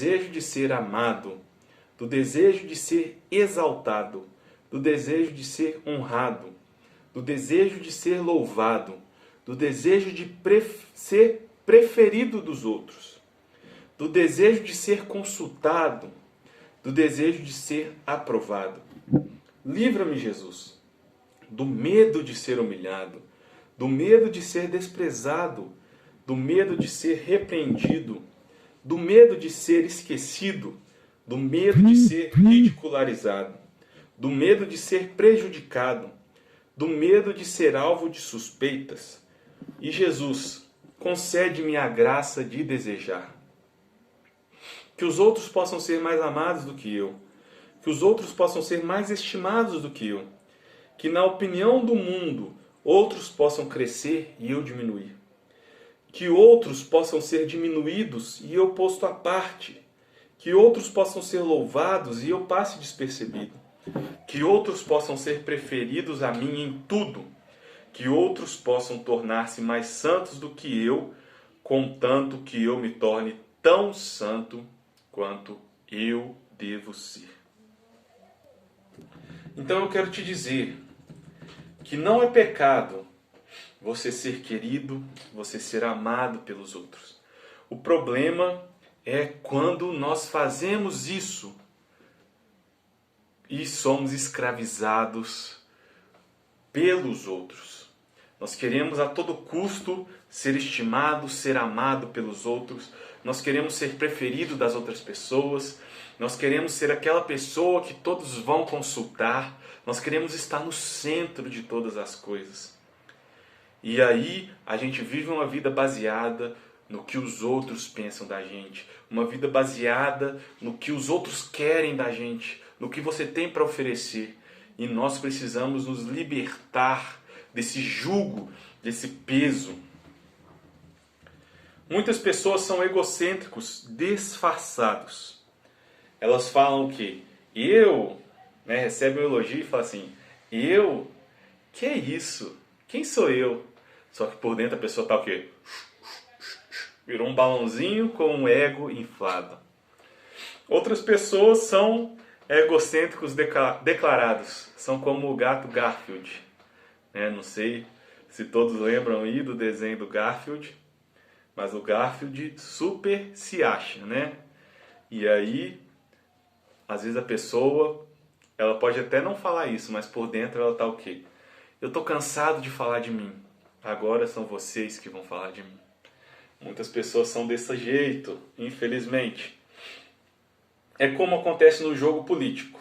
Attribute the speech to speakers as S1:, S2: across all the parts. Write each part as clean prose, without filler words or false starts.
S1: desejo de ser amado, do desejo de ser exaltado, do desejo de ser honrado, do desejo de ser louvado, do desejo de ser preferido dos outros, do desejo de ser consultado, do desejo de ser aprovado. Livra-me, Jesus, do medo de ser humilhado, do medo de ser desprezado, do medo de ser repreendido, do medo de ser esquecido, do medo de ser ridicularizado, do medo de ser prejudicado, do medo de ser alvo de suspeitas. E Jesus, concede-me a graça de desejar que os outros possam ser mais amados do que eu, que os outros possam ser mais estimados do que eu, que na opinião do mundo outros possam crescer e eu diminuir, que outros possam ser diminuídos e eu posto à parte, que outros possam ser louvados e eu passe despercebido, que outros possam ser preferidos a mim em tudo, que outros possam tornar-se mais santos do que eu, contanto que eu me torne tão santo quanto eu devo ser. Então eu quero te dizer que não é pecado você ser querido, você ser amado pelos outros. O problema é quando nós fazemos isso e somos escravizados pelos outros. Nós queremos a todo custo ser estimado, ser amado pelos outros. Nós queremos ser preferido das outras pessoas. Nós queremos ser aquela pessoa que todos vão consultar. Nós queremos estar no centro de todas as coisas. E aí a gente vive uma vida baseada no que os outros pensam da gente. Uma vida baseada no que os outros querem da gente, no que você tem para oferecer. E nós precisamos nos libertar desse jugo, desse peso. Muitas pessoas são egocêntricos disfarçados. Elas falam que eu, recebem um elogio e falam assim, eu? Que é isso? Quem sou eu? Só que por dentro a pessoa está o quê? Virou um balãozinho com um ego inflado. Outras pessoas são egocêntricos declarados. São como o gato Garfield. Não sei se todos lembram aí do desenho do Garfield. Mas o Garfield super se acha, né? E aí, às vezes a pessoa, ela pode até não falar isso, mas por dentro ela tá o quê? Eu tô cansado de falar de mim. Agora são vocês que vão falar de mim. Muitas pessoas são desse jeito, infelizmente. É como acontece no jogo político.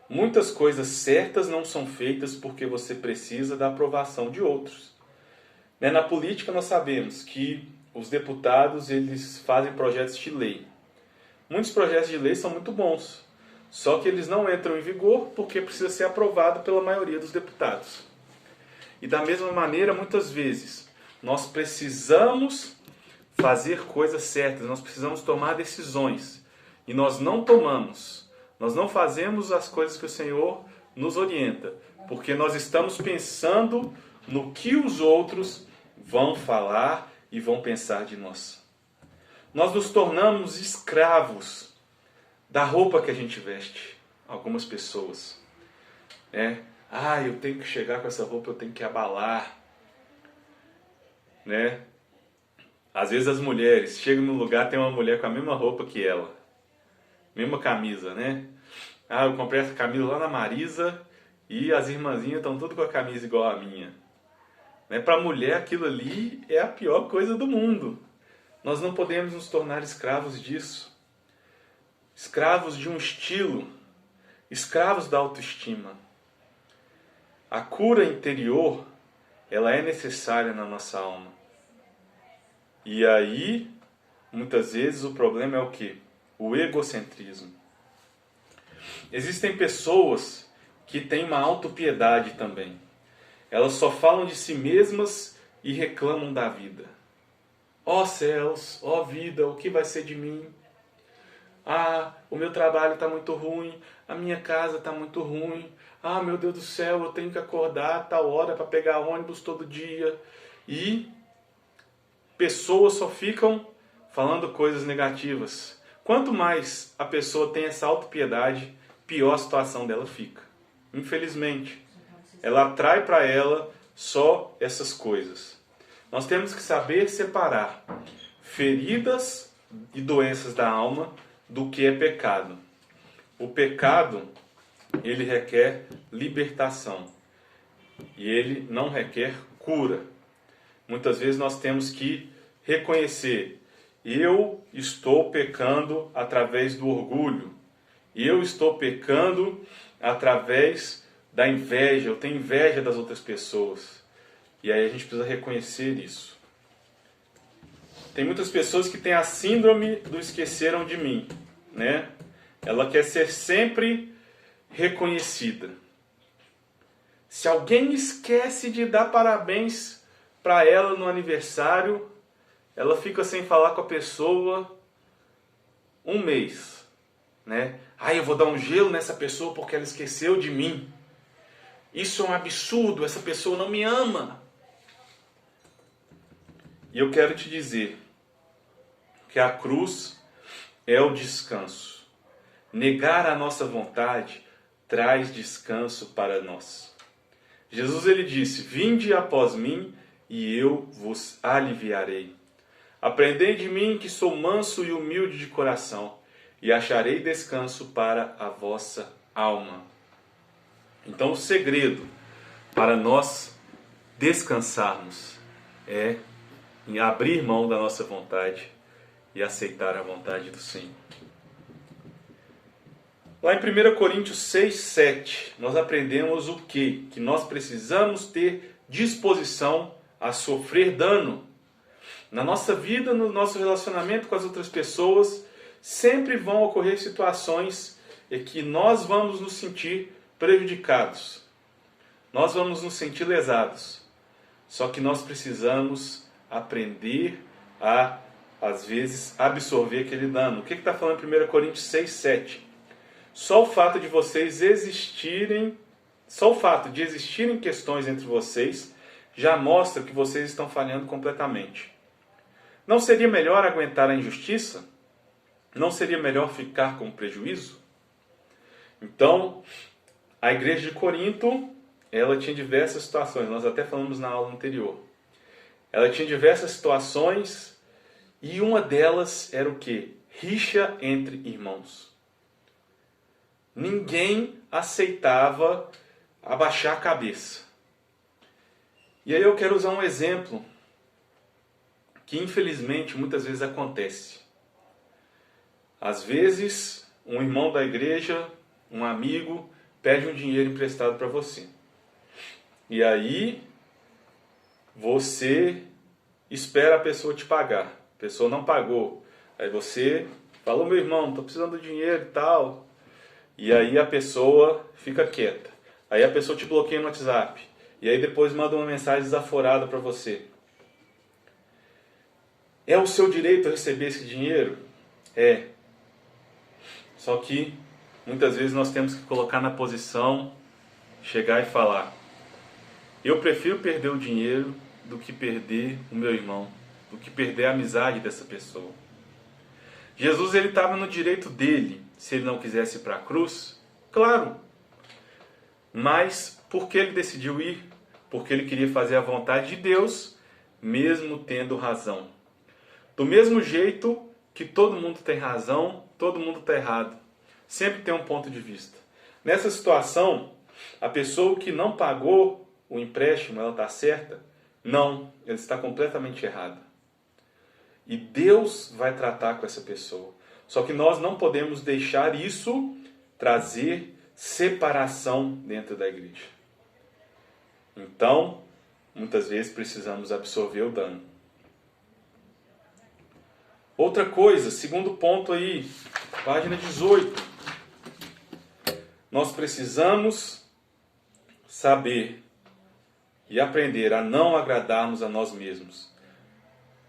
S1: Muitas coisas certas não são feitas porque você precisa da aprovação de outros. Na política nós sabemos que os deputados eles fazem projetos de lei. Muitos projetos de lei são muito bons, só que eles não entram em vigor porque precisa ser aprovado pela maioria dos deputados. E da mesma maneira, muitas vezes, nós precisamos fazer coisas certas, nós precisamos tomar decisões. E nós não tomamos, nós não fazemos as coisas que o Senhor nos orienta, porque nós estamos pensando no que os outros vão falar e vão pensar de nós. Nós nos tornamos escravos da roupa que a gente veste. Algumas pessoas. Eu tenho que chegar com essa roupa, eu tenho que abalar. Às vezes as mulheres chegam no lugar, tem uma mulher com a mesma roupa que ela. Mesma camisa, eu comprei essa camisa lá na Marisa e as irmãzinhas estão tudo com a camisa igual a minha. Para a mulher aquilo ali é a pior coisa do mundo. Nós não podemos nos tornar escravos disso. Escravos de um estilo. Escravos da autoestima. A cura interior, ela é necessária na nossa alma. E aí, muitas vezes o problema é o quê? O egocentrismo. Existem pessoas que têm uma autopiedade também. Elas só falam de si mesmas e reclamam da vida. Ó céus, ó vida, o que vai ser de mim? O meu trabalho está muito ruim, a minha casa está muito ruim. Meu Deus do céu, eu tenho que acordar a tal hora para pegar ônibus todo dia. E pessoas só ficam falando coisas negativas, quanto mais a pessoa tem essa autopiedade, pior a situação dela fica. Infelizmente, ela atrai para ela só essas coisas. Nós temos que saber separar feridas e doenças da alma do que é pecado. O pecado, ele requer libertação e ele não requer cura. Muitas vezes nós temos que reconhecer: eu estou pecando através do orgulho, eu estou pecando através da inveja, eu tenho inveja das outras pessoas. E aí a gente precisa reconhecer isso. Tem muitas pessoas que têm a síndrome do esqueceram de mim, né? Ela quer ser sempre reconhecida. Se alguém esquece de dar parabéns para ela no aniversário, ela fica sem falar com a pessoa um mês, né? Eu vou dar um gelo nessa pessoa porque ela esqueceu de mim. Isso é um absurdo, essa pessoa não me ama. E eu quero te dizer que a cruz é o descanso. Negar a nossa vontade traz descanso para nós. Jesus, ele disse: vinde após mim e eu vos aliviarei. Aprendei de mim, que sou manso e humilde de coração, e acharei descanso para a vossa alma. Então o segredo para nós descansarmos é em abrir mão da nossa vontade e aceitar a vontade do Senhor. Lá em 1 Coríntios 6, 7, nós aprendemos o quê? Que nós precisamos ter disposição a sofrer dano. Na nossa vida, no nosso relacionamento com as outras pessoas, sempre vão ocorrer situações em que nós vamos nos sentir prejudicados. Nós vamos nos sentir lesados. Só que nós precisamos aprender a, às vezes, absorver aquele dano. O que está falando em 1 Coríntios 6, 7? Só o fato de vocês existirem, só o fato de existirem questões entre vocês já mostra que vocês estão falhando completamente. Não seria melhor aguentar a injustiça? Não seria melhor ficar com prejuízo? Então, a igreja de Corinto, ela tinha diversas situações, nós até falamos na aula anterior. Ela tinha diversas situações e uma delas era o quê? Rixa entre irmãos. Ninguém aceitava abaixar a cabeça. E aí eu quero usar um exemplo que infelizmente muitas vezes acontece. Às vezes, um irmão da igreja, um amigo, pede um dinheiro emprestado para você. E aí, você espera a pessoa te pagar. A pessoa não pagou. Aí você falou: meu irmão, estou precisando de dinheiro e tal. E aí a pessoa fica quieta. Aí a pessoa te bloqueia no WhatsApp. E aí depois manda uma mensagem desaforada para você. É o seu direito a receber esse dinheiro? É. Só que muitas vezes nós temos que colocar na posição, chegar e falar: eu prefiro perder o dinheiro do que perder o meu irmão, do que perder a amizade dessa pessoa. Jesus, ele estava no direito dele, se ele não quisesse ir para a cruz, claro. Mas por que ele decidiu ir? Porque ele queria fazer a vontade de Deus, mesmo tendo razão. Do mesmo jeito que todo mundo tem razão, todo mundo está errado. Sempre tem um ponto de vista. Nessa situação, a pessoa que não pagou o empréstimo, ela está certa? Não, ela está completamente errada. E Deus vai tratar com essa pessoa. Só que nós não podemos deixar isso trazer separação dentro da igreja. Então, muitas vezes precisamos absorver o dano. Outra coisa, segundo ponto aí, página 18. Nós precisamos saber e aprender a não agradarmos a nós mesmos.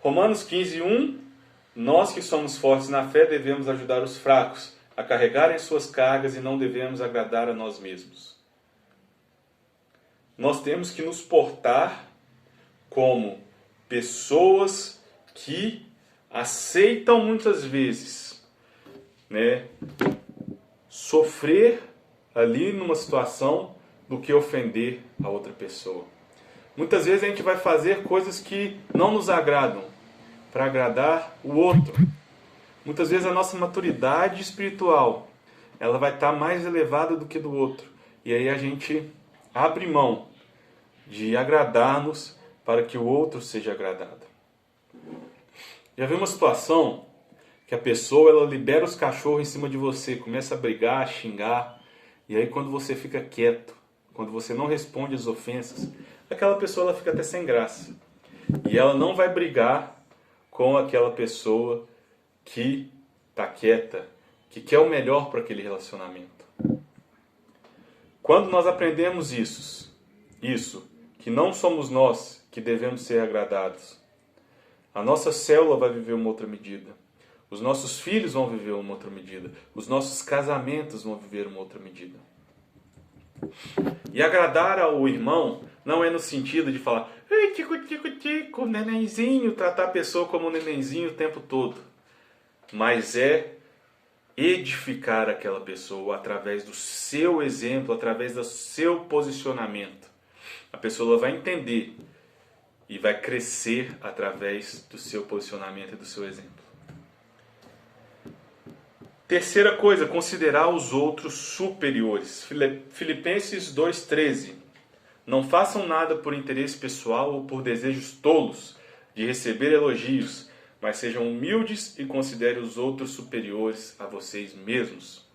S1: Romanos 15, 1. Nós que somos fortes na fé devemos ajudar os fracos a carregarem suas cargas e não devemos agradar a nós mesmos. Nós temos que nos portar como pessoas que aceitam muitas vezes né, sofrer ali numa situação do que ofender a outra pessoa. Muitas vezes a gente vai fazer coisas que não nos agradam para agradar o outro. Muitas vezes a nossa maturidade espiritual, ela vai estar mais elevada do que do outro. E aí a gente abre mão de agradar-nos para que o outro seja agradado. Já vi uma situação que a pessoa ela libera os cachorros em cima de você, começa a brigar, a xingar, e aí quando você fica quieto, quando você não responde às ofensas, aquela pessoa ela fica até sem graça. E ela não vai brigar com aquela pessoa que está quieta, que quer o melhor para aquele relacionamento. Quando nós aprendemos isso, que não somos nós que devemos ser agradados, a nossa célula vai viver uma outra medida. Os nossos filhos vão viver uma outra medida. Os nossos casamentos vão viver uma outra medida. E agradar ao irmão não é no sentido de falar ei, tico, tico, tico, nenenzinho, tratar a pessoa como um nenenzinho o tempo todo. Mas é edificar aquela pessoa através do seu exemplo, através do seu posicionamento. A pessoa vai entender e vai crescer através do seu posicionamento e do seu exemplo. Terceira coisa, considerar os outros superiores. Filipenses 2,13. Não façam nada por interesse pessoal ou por desejos tolos de receber elogios, mas sejam humildes e considerem os outros superiores a vocês mesmos.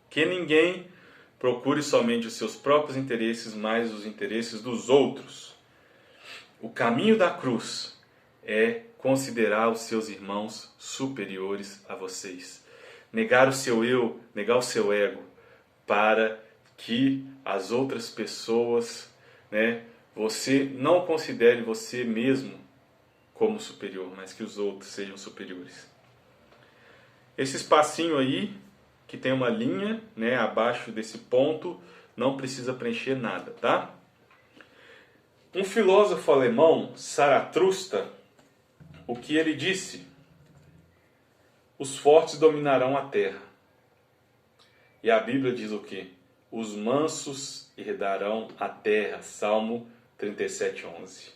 S1: Que ninguém procure somente os seus próprios interesses, mas os interesses dos outros. O caminho da cruz é considerar os seus irmãos superiores a vocês. Negar o seu eu, negar o seu ego, para que as outras pessoas, você não considere você mesmo como superior, mas que os outros sejam superiores. Esse espacinho aí, que tem uma linha, abaixo desse ponto, não precisa preencher nada, tá? Um filósofo alemão, Zaratustra, o que ele disse? Os fortes dominarão a terra. E a Bíblia diz o quê? Os mansos herdarão a terra. Salmo 37:11.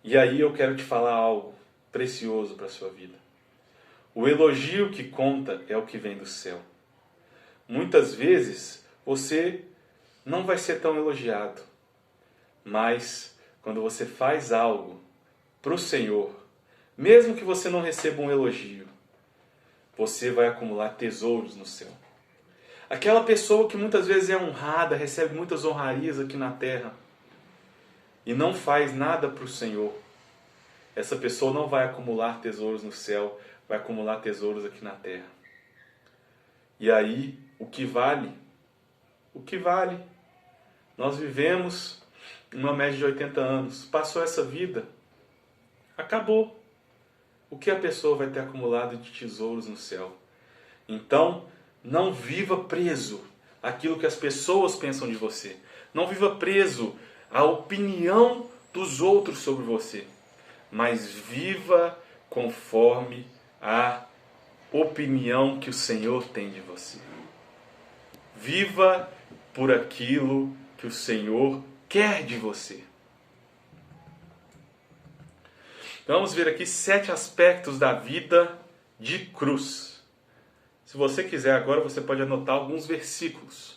S1: E aí eu quero te falar algo precioso para a sua vida. O elogio que conta é o que vem do céu. Muitas vezes você não vai ser tão elogiado, mas quando você faz algo para o Senhor, mesmo que você não receba um elogio, você vai acumular tesouros no céu. Aquela pessoa que muitas vezes é honrada, recebe muitas honrarias aqui na terra e não faz nada para o Senhor, essa pessoa não vai acumular tesouros no céu, vai acumular tesouros aqui na terra. E aí, o que vale? O que vale? Nós vivemos uma média de 80 anos, passou essa vida, acabou. O que a pessoa vai ter acumulado de tesouros no céu? Então, não viva preso àquilo que as pessoas pensam de você. Não viva preso à opinião dos outros sobre você. Mas viva conforme a opinião que o Senhor tem de você. Viva por aquilo que o Senhor quer de você. Vamos ver aqui 7 aspectos da vida de cruz. Se você quiser agora, você pode anotar alguns versículos.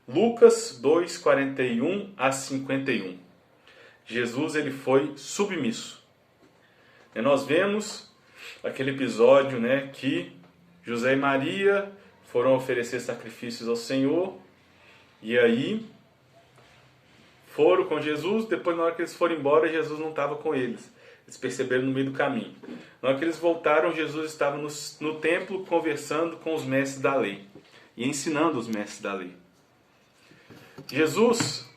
S1: Lucas 2:41 a 51. Jesus ele foi submisso. E nós vemos aquele episódio, que José e Maria foram oferecer sacrifícios ao Senhor. E aí foram com Jesus. Depois, na hora que eles foram embora, Jesus não estava com eles. Eles perceberam no meio do caminho. Na hora que eles voltaram, Jesus estava no templo conversando com os mestres da lei e ensinando os mestres da lei. Jesus,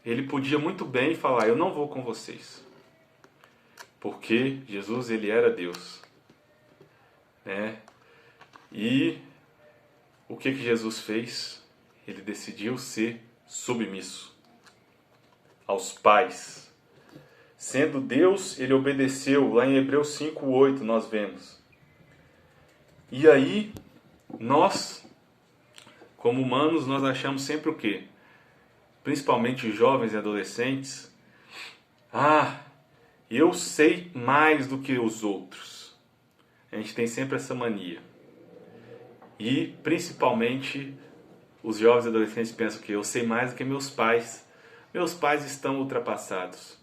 S1: ele podia muito bem falar, eu não vou com vocês. Porque Jesus, ele era Deus. E o que Jesus fez? Ele decidiu ser submisso aos pais. Sendo Deus, ele obedeceu. Lá em Hebreus 5:8 nós vemos. E aí, nós, como humanos, nós achamos sempre o quê? Principalmente os jovens e adolescentes. Eu sei mais do que os outros. A gente tem sempre essa mania. E, principalmente, os jovens e adolescentes pensam que eu sei mais do que meus pais. Meus pais estão ultrapassados.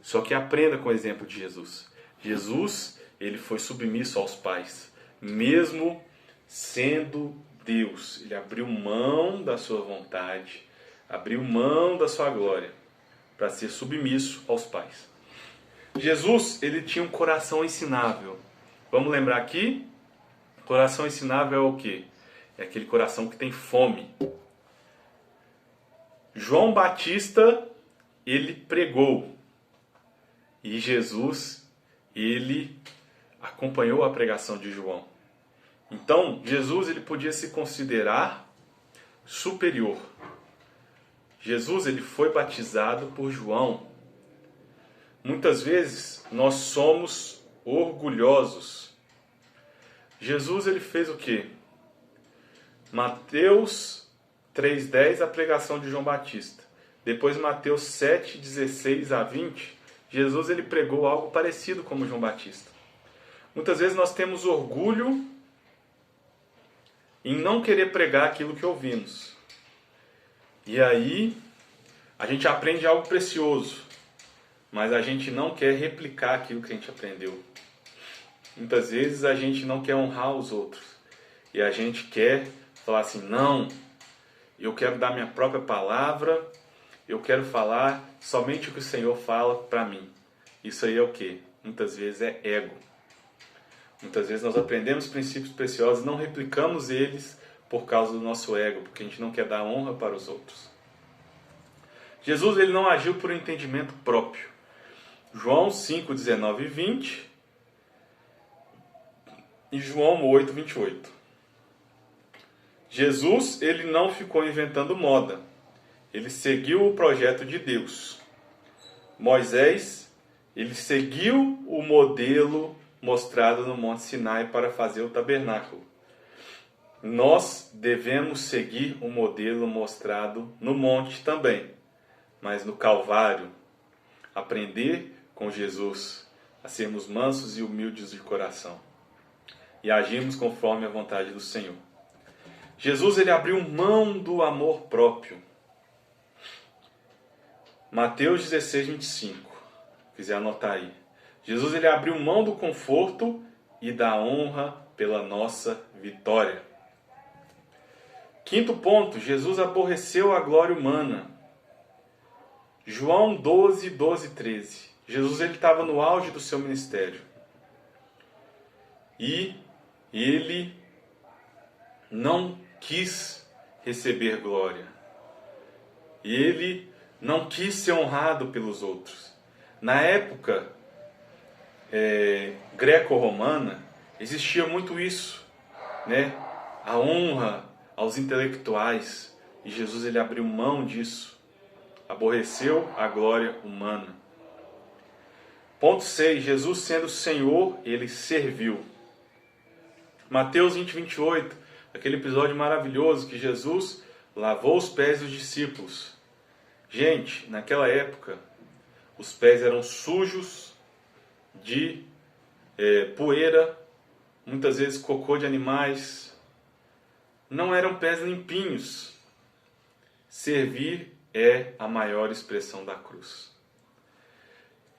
S1: Só que aprenda com o exemplo de Jesus. Jesus, ele foi submisso aos pais. Mesmo sendo Deus, ele abriu mão da sua vontade, abriu mão da sua glória para ser submisso aos pais. Jesus, ele tinha um coração ensinável. Vamos lembrar aqui? Coração ensinável é o quê? É aquele coração que tem fome. João Batista, ele pregou. E Jesus, ele acompanhou a pregação de João. Então, Jesus, ele podia se considerar superior. Jesus, ele foi batizado por João. Muitas vezes, nós somos orgulhosos. Jesus, ele fez o quê? Mateus 3,10, a pregação de João Batista. Depois, Mateus 7,16 a 20, Jesus, ele pregou algo parecido como João Batista. Muitas vezes nós temos orgulho em não querer pregar aquilo que ouvimos. E aí, a gente aprende algo precioso, mas a gente não quer replicar aquilo que a gente aprendeu. Muitas vezes a gente não quer honrar os outros. E a gente quer falar assim, não, eu quero dar minha própria palavra, eu quero falar somente o que o Senhor fala para mim. Isso aí é o quê? Muitas vezes é ego. Muitas vezes nós aprendemos princípios preciosos, não replicamos eles por causa do nosso ego, porque a gente não quer dar honra para os outros. Jesus, ele não agiu por entendimento próprio. João 5, 19 e 20 e João 8, 28. Jesus, ele não ficou inventando moda. Ele seguiu o projeto de Deus. Moisés, ele seguiu o modelo mostrado no Monte Sinai para fazer o tabernáculo. Nós devemos seguir o modelo mostrado no monte também, mas no Calvário, aprender com Jesus a sermos mansos e humildes de coração e agirmos conforme a vontade do Senhor. Jesus, ele abriu mão do amor próprio. Mateus 16, 25. Se quiser anotar aí. Jesus, ele abriu mão do conforto e da honra pela nossa vitória. Quinto ponto, Jesus aborreceu a glória humana. João 12, 12 e 13. Jesus, ele estava no auge do seu ministério. E ele não quis receber glória. Ele não quis ser honrado pelos outros. Na época greco-romana, existia muito isso, né? A honra aos intelectuais. E Jesus, ele abriu mão disso. Aborreceu a glória humana. Ponto 6. Jesus, sendo Senhor, ele serviu. Mateus 20, 28. Aquele episódio maravilhoso que Jesus lavou os pés dos discípulos. Gente, naquela época, os pés eram sujos de poeira, muitas vezes cocô de animais. Não eram pés limpinhos. Servir é a maior expressão da cruz.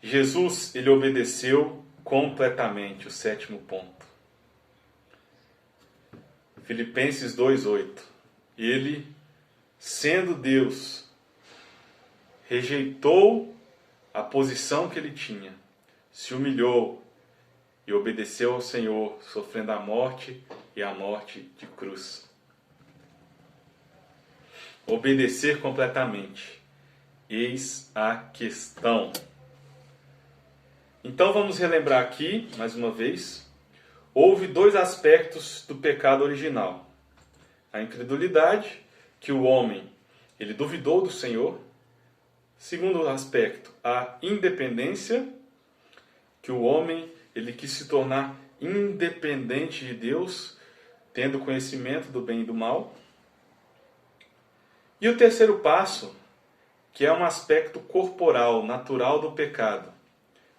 S1: Jesus, ele obedeceu completamente, o sétimo ponto. Filipenses 2:8. Ele, sendo Deus, rejeitou a posição que ele tinha, se humilhou e obedeceu ao Senhor, sofrendo a morte e a morte de cruz. Obedecer completamente. Eis a questão. Então vamos relembrar aqui, mais uma vez. Houve dois aspectos do pecado original. A incredulidade, que o homem ele duvidou do Senhor. Segundo aspecto, a independência, que o homem ele quis se tornar independente de Deus tendo conhecimento do bem e do mal. E o terceiro passo, que é um aspecto corporal, natural do pecado,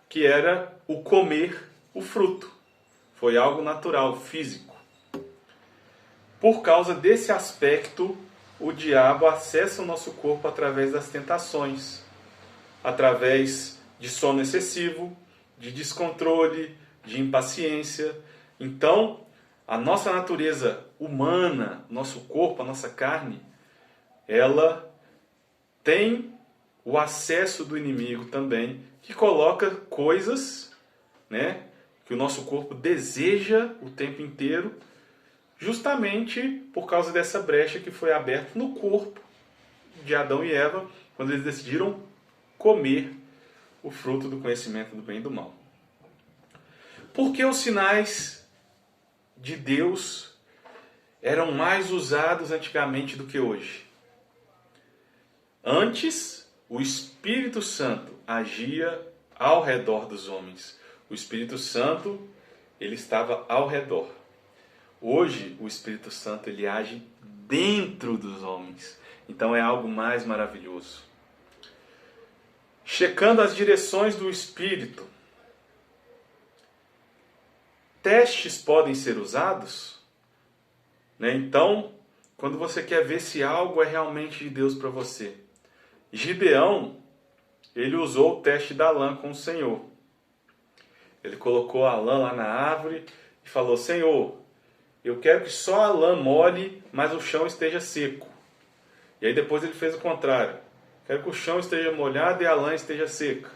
S1: que era o comer o fruto. Foi algo natural, físico. Por causa desse aspecto, o diabo acessa o nosso corpo através das tentações, através de sono excessivo, de descontrole, de impaciência. Então, a nossa natureza humana, nosso corpo, a nossa carne, ela tem o acesso do inimigo também, que coloca coisas, né, que o nosso corpo deseja o tempo inteiro, justamente por causa dessa brecha que foi aberta no corpo de Adão e Eva, quando eles decidiram comer o fruto do conhecimento do bem e do mal. Por que os sinais de Deus eram mais usados antigamente do que hoje? Antes, o Espírito Santo agia ao redor dos homens. O Espírito Santo, ele estava ao redor. Hoje, o Espírito Santo, ele age dentro dos homens. Então é algo mais maravilhoso. Checando as direções do Espírito, testes podem ser usados, né? Então, quando você quer ver se algo é realmente de Deus para você. Gideão, ele usou o teste da lã com o Senhor. Ele colocou a lã lá na árvore e falou: Senhor, eu quero que só a lã molhe, mas o chão esteja seco. E aí depois ele fez o contrário. Quero que o chão esteja molhado e a lã esteja seca.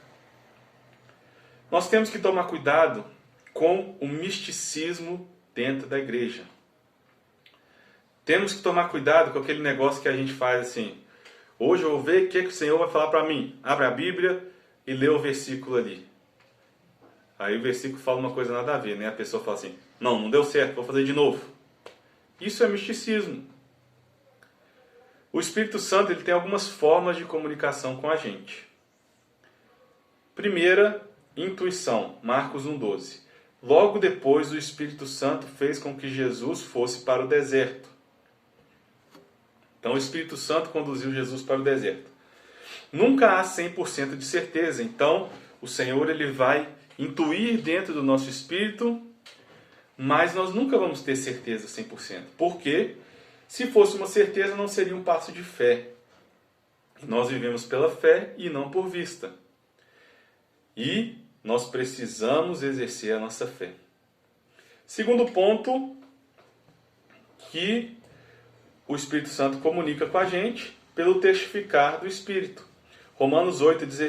S1: Nós temos que tomar cuidado com o misticismo dentro da igreja. Temos que tomar cuidado com aquele negócio que a gente faz assim: hoje eu vou ver o que o Senhor vai falar para mim. Abre a Bíblia e lê o versículo ali. Aí o versículo fala uma coisa nada a ver, né? A pessoa fala assim: não deu certo, vou fazer de novo. Isso é misticismo. O Espírito Santo, ele tem algumas formas de comunicação com a gente. Primeira, intuição, Marcos 1,12. Logo depois, o Espírito Santo fez com que Jesus fosse para o deserto. Então, o Espírito Santo conduziu Jesus para o deserto. Nunca há 100% de certeza. Então, o Senhor, ele vai intuir dentro do nosso espírito, mas nós nunca vamos ter certeza 100%. Por quê? Se fosse uma certeza, não seria um passo de fé. Nós vivemos pela fé e não por vista. E nós precisamos exercer a nossa fé. Segundo ponto, que o Espírito Santo comunica com a gente pelo testificar do Espírito. Romanos 8,16.